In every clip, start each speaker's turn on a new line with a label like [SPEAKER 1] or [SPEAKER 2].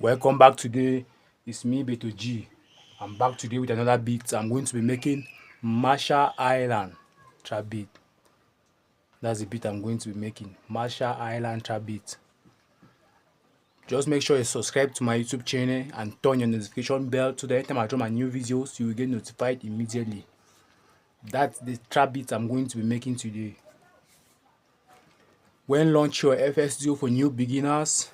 [SPEAKER 1] Welcome back. Today it's me, Beto G. I'm back today with another beat. I'm going to be making Marshall Island trap beat. That's the beat I'm going to be making. Marshall Island trap beat. Just make sure you subscribe to my YouTube channel and turn your notification bell so that anytime I drop my new videos, you will get notified immediately. That's the trap beat I'm going to be making today. When launch your FS Duo for new beginners,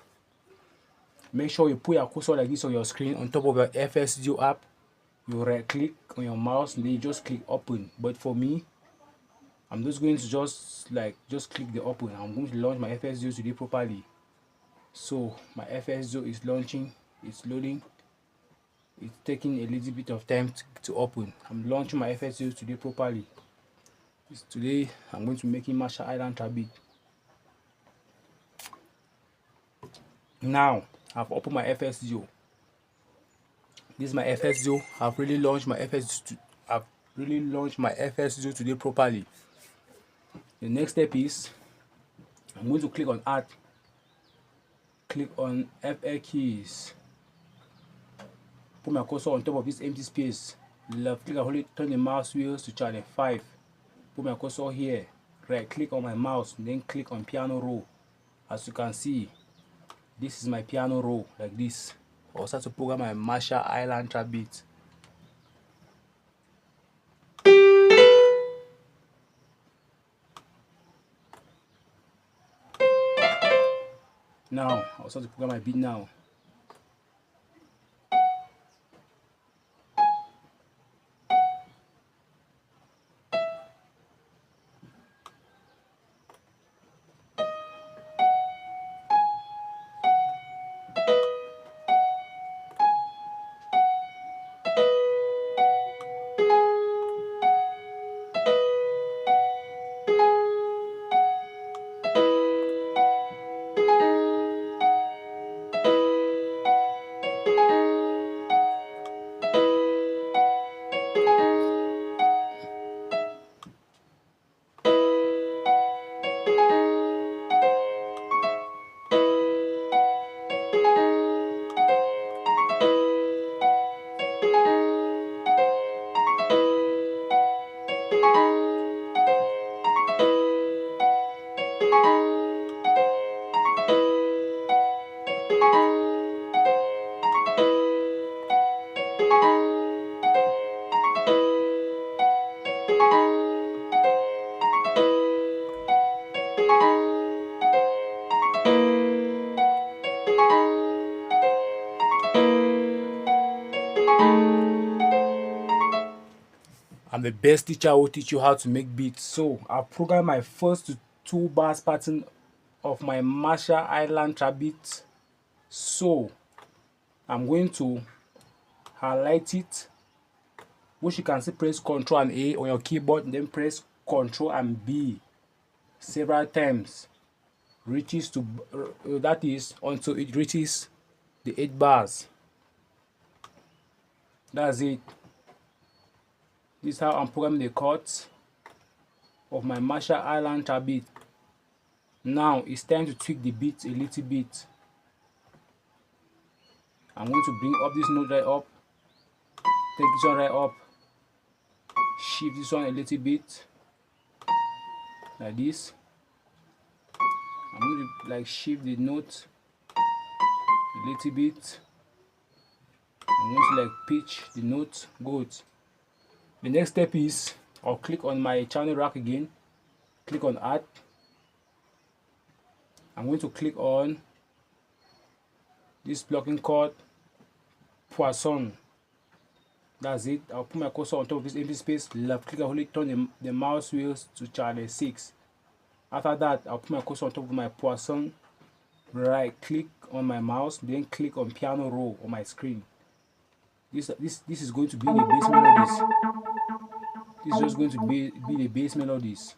[SPEAKER 1] make sure you put your cursor like this on your screen on top of your FS Duo app. You right click on your mouse and then you just click open. But for me, I'm just going to just click the open. I'm going to launch my FS Duo today properly. So my FS Duo is launching, it's loading, it's taking a little bit of time to open. I'm launching my FS Duo today properly. Today I'm going to be making Marshall Island trap beat. Now I've opened my FS Duo. This is my FS Duo. I've really launched my FS Duo today properly. The next step is I'm going to click on add, click on FL keys, put my cursor on top of this empty space, left click and hold it, turn the mouse wheels to channel 5, put my cursor here, right click on my mouse, then click on piano roll. As you can see, this is my piano roll like this. I'll start to program my Marshall Island trap beat. Now I'll start to program my beat now. I'm the best teacher who will teach you how to make beats. So I've programmed my first two bars pattern of my Marshall Island trap beat. So I'm going to highlight it, which you can see press Ctrl and A on your keyboard, and then press Ctrl and B several times. Reaches to that is until it reaches the 8 bars. That's it. This is how I'm programming the chords of my Marshall Island trap beat. Now it's time to tweak the beat a little bit. I'm going to bring up this note right up, take this one right up, shift this one a little bit like this. I'm going to shift the note a little bit. I'm going to pitch the note. Good. The next step is I'll click on my channel rack again, click on add. I'm going to click on this blocking chord Poisson. That's it. I'll put my cursor on top of this empty space, left click and hold it, turn the mouse wheels to channel 6. After that, I'll put my cursor on top of my Poisson, right click on my mouse, then click on piano roll on my screen. This is going to be the bass melodies. This is just going to be the bass melodies.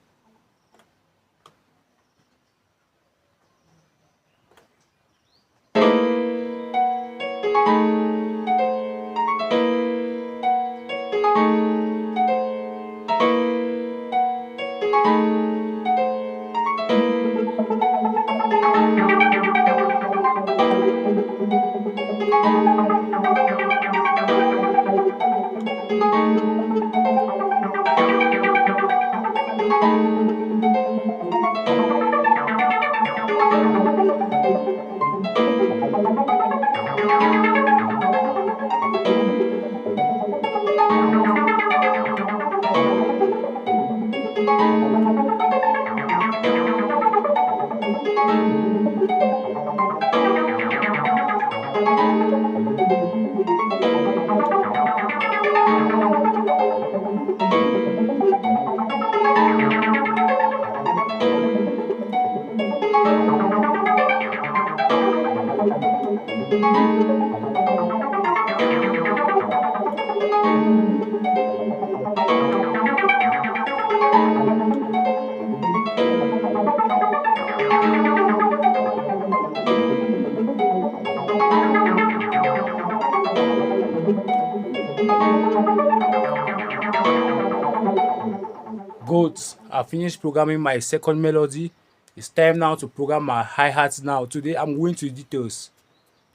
[SPEAKER 1] Good. I finished programming my second melody. It's time now to program my hi-hats now. Today I'm going to details.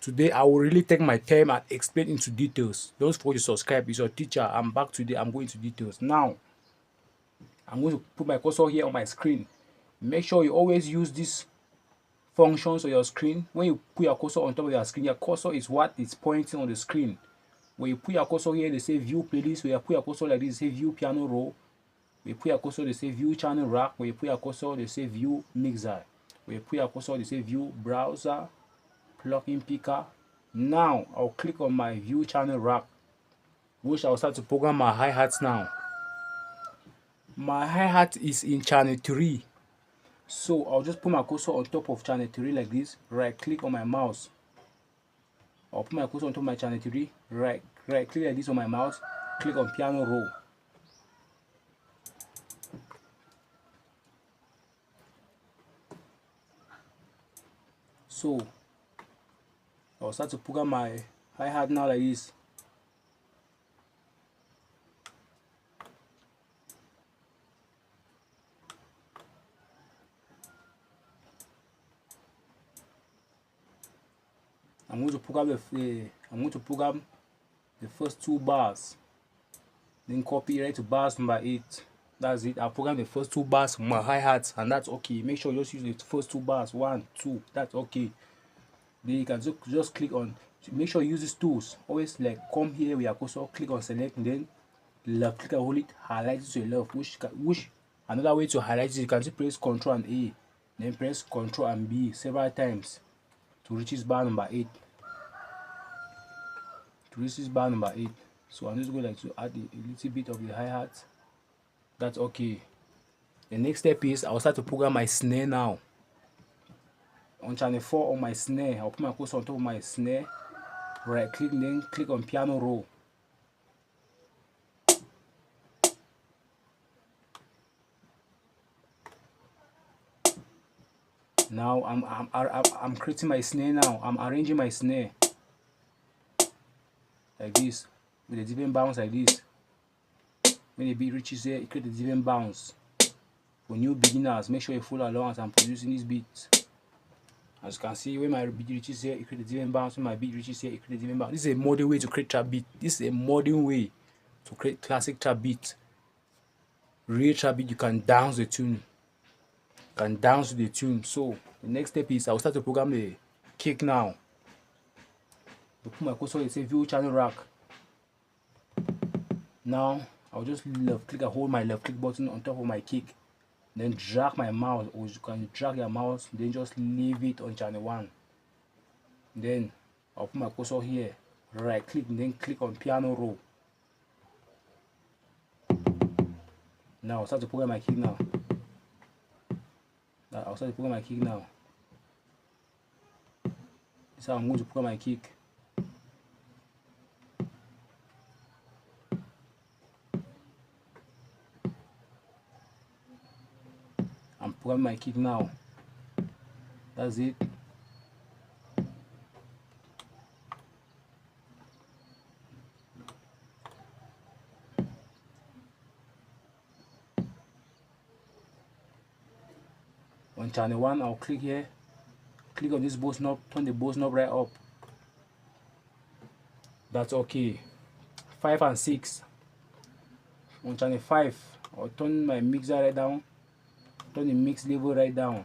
[SPEAKER 1] Today I will really take my time and explain into details. Don't forget to subscribe. It's your teacher. I'm back today. I'm going to details. Now, I'm going to put my cursor here on my screen. Make sure you always use these functions on your screen. When you put your cursor on top of your screen, your cursor is what is pointing on the screen. When you put your cursor here, they say view playlist. When you put your cursor like this, they say view piano roll. When you put your cursor, they say view channel rack. When you put your cursor, they say view mixer. When you put your cursor, they say view browser, plugin picker. Now, I'll click on my view channel rack, which I'll start to program my hi-hats now. My hi-hat is in channel 3. So, I'll just put my cursor on top of channel 3 like this. Right click on my mouse. I'll put my cursor on top of my channel 3. Right click like this on my mouse. Click on piano roll. So, I'll start to program my hi-hat now like this. I'm going to program the first 2 bars. Then copy right to bars number 8. That's it. I'll program the first 2 bars from my hi-hats, and that's okay. Make sure you just use the first 2 bars. 1, 2. That's okay. Then you can just click on. Make sure you use these tools. Always like come here with your cursor, click on select, and then left click and hold it, highlight it to your left. Which another way to highlight it, you can just press Ctrl and A, then press Ctrl and B several times to reach this bar number 8. So I'm just going like to add a little bit of the hi-hat. That's okay. The next step is I'll start to program my snare now. On channel 4 on my snare, I'll put my cursor on top of my snare, right click, then click on piano roll. Now I'm creating my snare now. I'm arranging my snare like this with a different bounce like this. When the beat reaches here, it creates a different bounce. For new beginners, make sure you follow along as I'm producing this beat. As you can see, when my beat reaches here, it creates a different bounce. When my beat reaches here, it creates a different bounce. This is a modern way to create trap beat. This is a modern way to create classic trap beat. Real trap beat, you can dance the tune. You can dance to the tune. So the next step is I'll start to program the kick now. To put my cursor, it says view channel rack. Now I'll just left click and hold my left click button on top of my kick. Then drag my mouse, or you can drag your mouse, then just leave it on channel 1. Then I'll put my cursor here, right click, then click on piano roll. Now I'll start to program my kick now. This is how I'm going to program my kick. I'm programming my kick now. That's it. On channel 1, I'll click here, click on this boss knob, turn the boss knob right up. That's okay. 5 and 6. On channel 5, I'll turn my mixer right down, turn the mix level right down.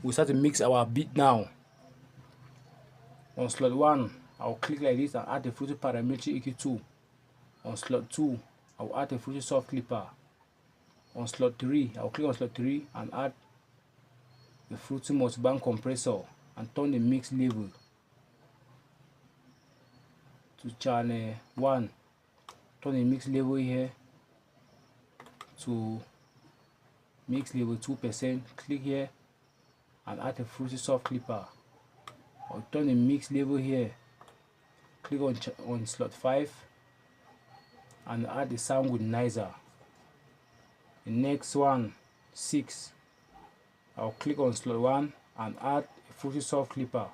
[SPEAKER 1] We'll start to mix our beat now. On slot 1, I'll click like this and add the Fruity Parametric EQ2. On slot 2, I'll add the Fruity Soft Clipper. On slot 3, I'll click on slot 3 and add the Fruity Multiband Compressor and turn the mix level to channel 1. Turn the mix level here to mix level 2%. Click here and add the Fruity Soft Clipper. I'll turn the mix level here. Click on slot 5 and add the Sound Goodnizer. The next one, 6. I'll click on slot 1 and add a Fruity Soft Clipper.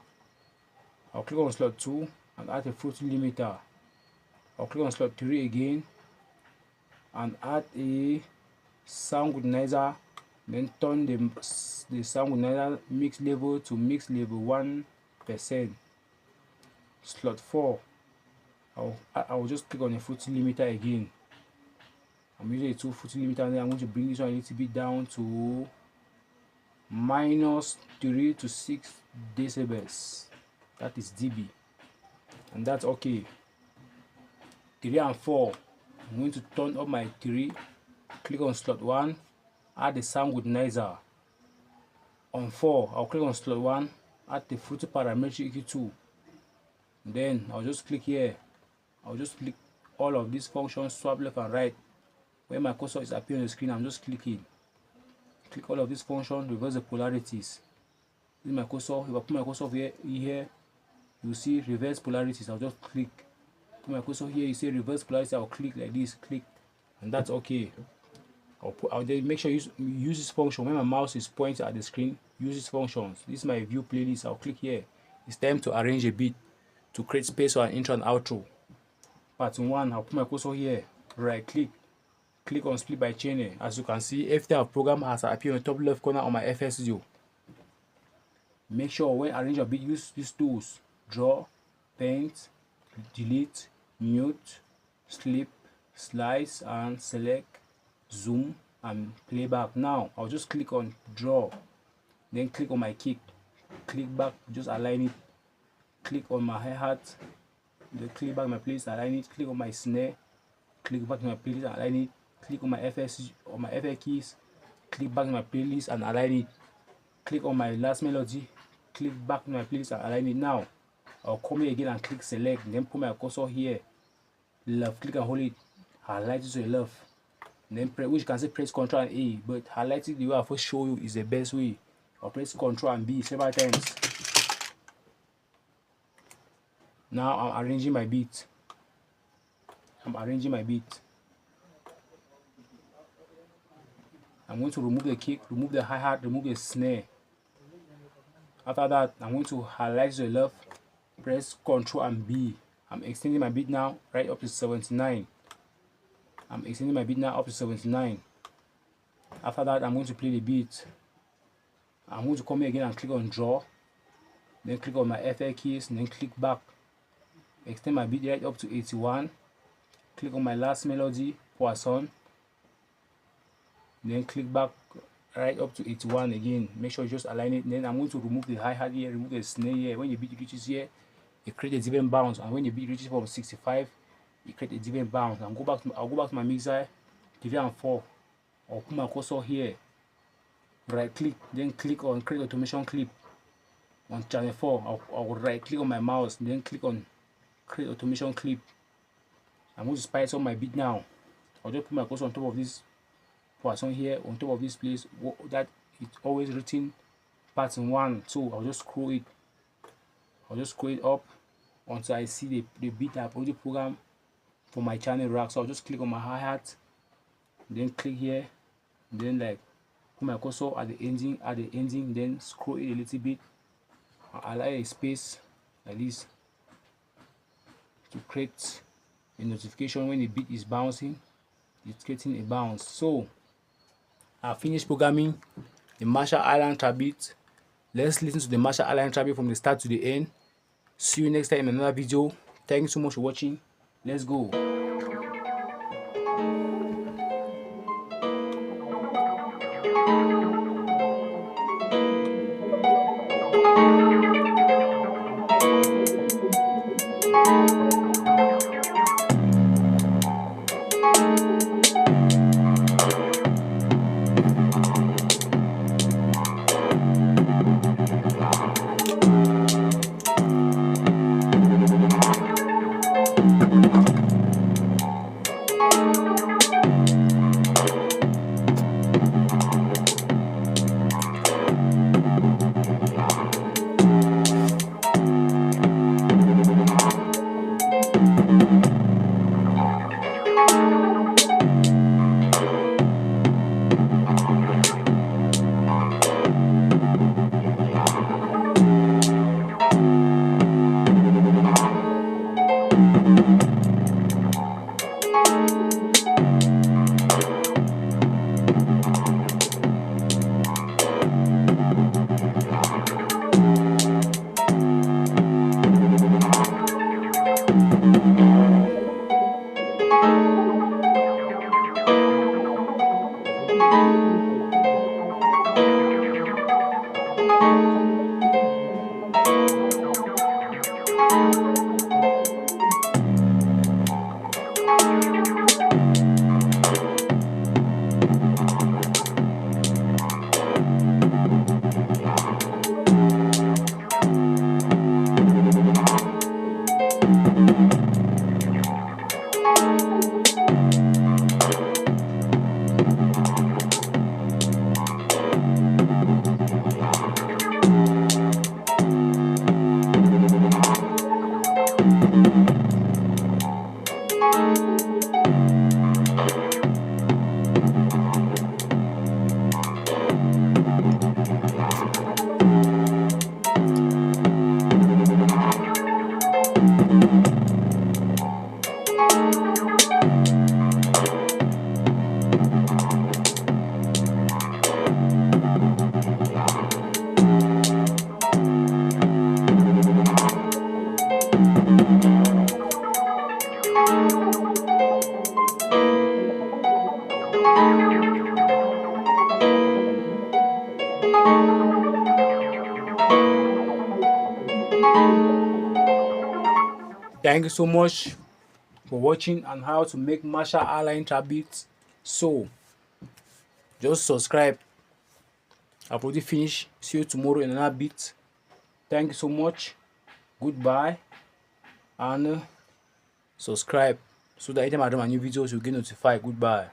[SPEAKER 1] I'll click on slot 2 and add a Fruity Limiter. I'll click on slot 3 again and add a Sound Goodnizer. Then turn the Sound Goodnizer mix level to mix level 1%. Slot 4, I'll just click on the Fruity Limiter again. I'm using a 2 Fruity Limiter, and then I'm going to bring this one a little bit down to -3 to 6 decibels. That is dB, and that's okay. 3 and 4, I'm going to turn up my 3. Click on slot 1, add the Sound Goodnizer. On 4, I'll click on slot 1, add the Fruity Parametric EQ2. Then I'll just click here. I'll just click all of these functions, swap left and right. Where my cursor is appearing on the screen, I'm just clicking. Click all of these functions, reverse the polarities. This is my cursor. If I put my cursor here, you see reverse polarities. I'll just click. Put my cursor here, you see reverse polarity. I'll click like this, click, and that's okay. I'll then make sure you use this function when my mouse is pointing at the screen. Use these functions. This is my view playlist. I'll click here. It's time to arrange a beat to create space for an intro and outro. Part 1, I'll put my cursor here, right click, click on split by channel. As you can see, everything I've programmed has appeared on the top left corner on my FL Studio. Make sure when arrange your beat, use these tools: draw, paint, delete, mute, slip, slice, and select, zoom, and playback. Now I'll just click on draw, then click on my kick, click back, just align it. Click on my hi-hat, then click back my playlist, align it. Click on my snare, click back to my playlist and align it. Click on my FL keys, click back to my playlist and align it. Click on my last melody, click back to my playlist and align it. Now I'll come here again and click select, then put my cursor here, left click and hold it, highlight it to the left, then press, which you can say press Ctrl and A, but highlight it the way I first show you is the best way. I'll press Ctrl and B several times. Now I'm arranging my beat. I'm going to remove the kick, remove the hi-hat, remove the snare. After that, I'm going to highlight to the left, press Ctrl and B. I'm extending my beat now right up to 79. After that, I'm going to play the beat. I'm going to come here again and click on draw, then click on my FL keys, and then click back. Extend my beat right up to 81. Click on my last melody, Poisson, then click back right up to 81 again. Make sure you just align it. Then I'm going to remove the hi-hat here, remove the snare here. When the beat reaches here, it creates a different bounce, and when the beat reaches from 65, it creates a different bounce. And I'll go back to my mixer, 3 and 4. I'll put my cursor here, right click, then click on create automation clip. On channel 4, I'll right click on my mouse, then click on create automation clip. I'm going to spice up my beat now. I'll just put my cursor on top of this Poisson here, on top of this place that it's always written part 1. So I'll just scroll it up until I see the beat I've already programmed for my channel rack. So I'll just click on my hi-hat, then click here, then like put my cursor at the ending, then scroll it a little bit, allow a space like this to create a notification when the beat is bouncing. It's creating a bounce. So I finished programming the Marshall Island trap beat. Let's listen to the Marshall Island trap beat from the start to the end See you next time in another video. Thank you so much for watching. Let's go. Thank you so much for watching on how to make Marshall Allen trap beats. So just subscribe. I'll probably finish. See you tomorrow in another beat. Thank you so much. Goodbye. And subscribe so that anytime I do my new videos you'll get notified. Goodbye.